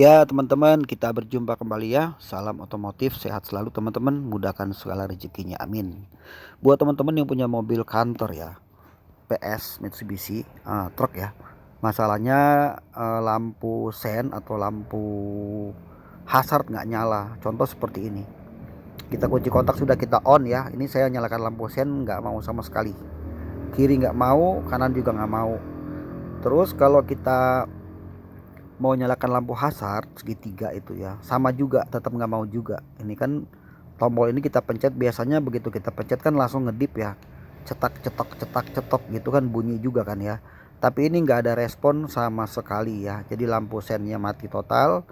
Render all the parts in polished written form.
Ya teman-teman, kita berjumpa kembali ya. Salam otomotif, sehat selalu teman-teman, mudahkan segala rezekinya, amin. Buat teman-teman yang punya mobil kantor ya, PS Mitsubishi truk ya, masalahnya lampu sen atau lampu hazard nggak nyala. Contoh seperti ini, kita kunci kontak sudah kita on ya, ini saya nyalakan lampu sen nggak mau sama sekali, kiri nggak mau, kanan juga nggak mau. Terus kalau kita mau nyalakan lampu hazard segitiga itu ya, sama juga tetap nggak mau juga. Ini kan tombol ini kita pencet, biasanya begitu kita pencet kan langsung ngedip ya, cetak cetok cetak cetok gitu kan, bunyi juga kan ya. Tapi ini nggak ada respon sama sekali ya, jadi lampu sennya mati total,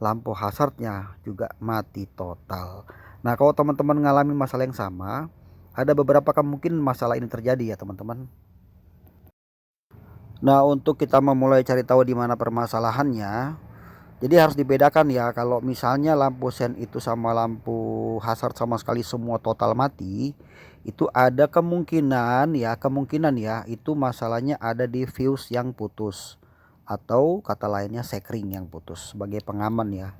lampu hazardnya juga mati total. Nah kalau teman-teman ngalamin masalah yang sama, ada beberapa kemungkinan masalah ini terjadi ya teman-teman. Nah untuk kita memulai cari tahu di mana permasalahannya, jadi harus dibedakan ya, kalau misalnya lampu sen itu sama lampu hazard sama sekali semua total mati, itu ada kemungkinan ya, itu masalahnya ada di fuse yang putus, atau kata lainnya sekring yang putus sebagai pengaman ya.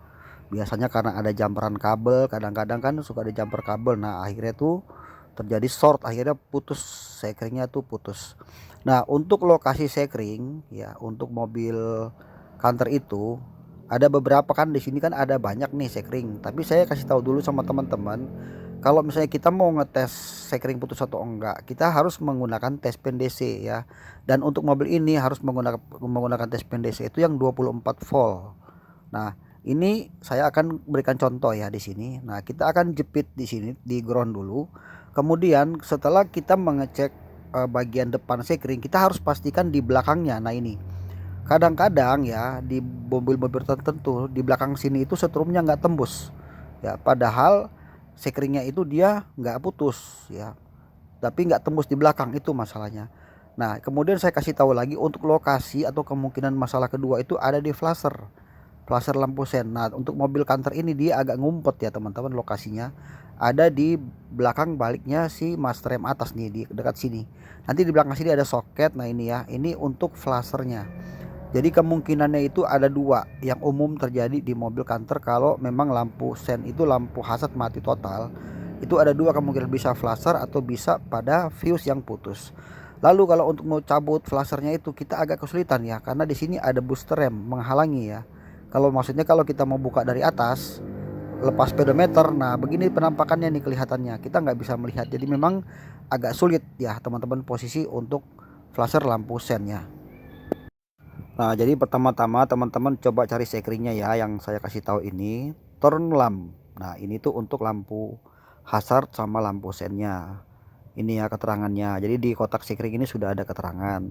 Biasanya karena ada jamperan kabel, kadang-kadang kan suka ada jumper kabel, nah akhirnya tuh terjadi short, akhirnya putus, sekringnya tuh putus. Nah untuk lokasi sekring ya, untuk mobil kantor itu ada beberapa kan, di sini kan ada banyak nih sekring, tapi saya kasih tahu dulu sama teman-teman, kalau misalnya kita mau ngetes sekring putus atau enggak, kita harus menggunakan tes pen DC ya. Dan untuk mobil ini harus menggunakan tes pen DC itu yang 24 volt. Nah, ini saya akan berikan contoh ya di sini. Nah, kita akan jepit di sini di ground dulu. Kemudian setelah kita mengecek bagian depan sekring, kita harus pastikan di belakangnya. Nah, ini kadang-kadang ya di mobil-mobil tertentu di belakang sini itu setrumnya nggak tembus ya, padahal sekringnya itu dia nggak putus ya, tapi nggak tembus di belakang, itu masalahnya. Nah kemudian saya kasih tahu lagi untuk lokasi atau kemungkinan masalah kedua itu ada di flasher lampu sen. Nah untuk mobil kantor ini dia agak ngumpet ya teman-teman, lokasinya ada di belakang baliknya si master rem atas nih, di dekat sini. Nanti di belakang sini ada soket. Nah ini ya, ini untuk flashernya. Jadi kemungkinannya itu ada dua yang umum terjadi di mobil kantor kalau memang lampu sen itu lampu hazard mati total. Itu ada dua kemungkinan, bisa flasher atau bisa pada fuse yang putus. Lalu kalau untuk mau cabut flashernya itu kita agak kesulitan ya, karena di sini ada booster rem menghalangi ya. Kalau maksudnya kalau kita mau buka dari atas, lepas speedometer, nah begini penampakannya nih, kelihatannya kita nggak bisa melihat. Jadi memang agak sulit ya teman-teman posisi untuk flasher lampu sennya. Nah, jadi pertama-tama teman-teman coba cari sekringnya ya, yang saya kasih tahu ini turn lamp. Nah, ini tuh untuk lampu hazard sama lampu sennya. Ini ya keterangannya. Jadi di kotak sekring ini sudah ada keterangan.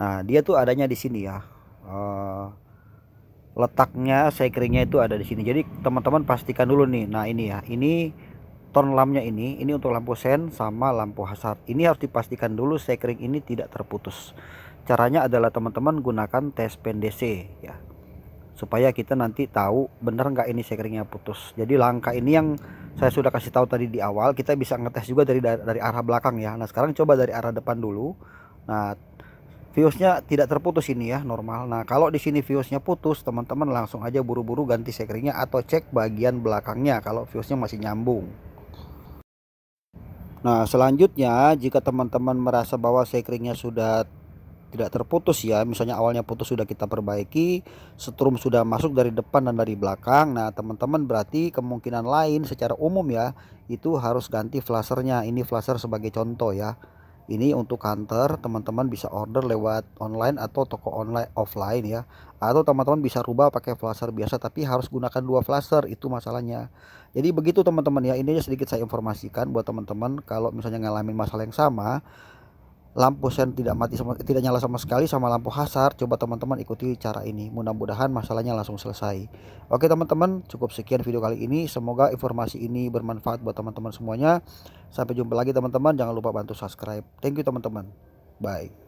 Nah, dia tuh adanya di sini ya. Eh, Letaknya sekringnya itu ada di sini. Jadi teman-teman pastikan dulu nih. Nah, ini ya. Ini turn lampnya ini untuk lampu sen sama lampu hazard. Ini harus dipastikan dulu sekring ini tidak terputus. Caranya adalah teman-teman gunakan tes pen DC ya, supaya kita nanti tahu bener nggak ini sekringnya putus. Jadi langkah ini yang saya sudah kasih tahu tadi di awal, kita bisa ngetes juga dari arah belakang ya. Nah sekarang coba dari arah depan dulu. Nah fuse-nya tidak terputus ini ya, normal. Nah kalau di sini fuse-nya putus, teman-teman langsung aja buru-buru ganti sekringnya atau cek bagian belakangnya kalau fuse-nya masih nyambung. Nah selanjutnya jika teman-teman merasa bahwa sekringnya sudah tidak terputus ya, misalnya awalnya putus sudah kita perbaiki, setrum sudah masuk dari depan dan dari belakang, nah teman-teman berarti kemungkinan lain secara umum ya, itu harus ganti flashernya. Ini flasher sebagai contoh ya, ini untuk kantor teman-teman bisa order lewat online atau toko online offline ya, atau teman-teman bisa rubah pakai flasher biasa, tapi harus gunakan dua flasher, itu masalahnya. Jadi begitu teman-teman ya, ini sedikit saya informasikan buat teman-teman kalau misalnya ngalamin masalah yang sama, lampu sen tidak nyala sama sekali sama lampu hazard, coba teman-teman ikuti cara ini, mudah-mudahan masalahnya langsung selesai. Oke teman-teman, cukup sekian video kali ini, semoga informasi ini bermanfaat buat teman-teman semuanya. Sampai jumpa lagi teman-teman, jangan lupa bantu subscribe. Thank you teman-teman, bye.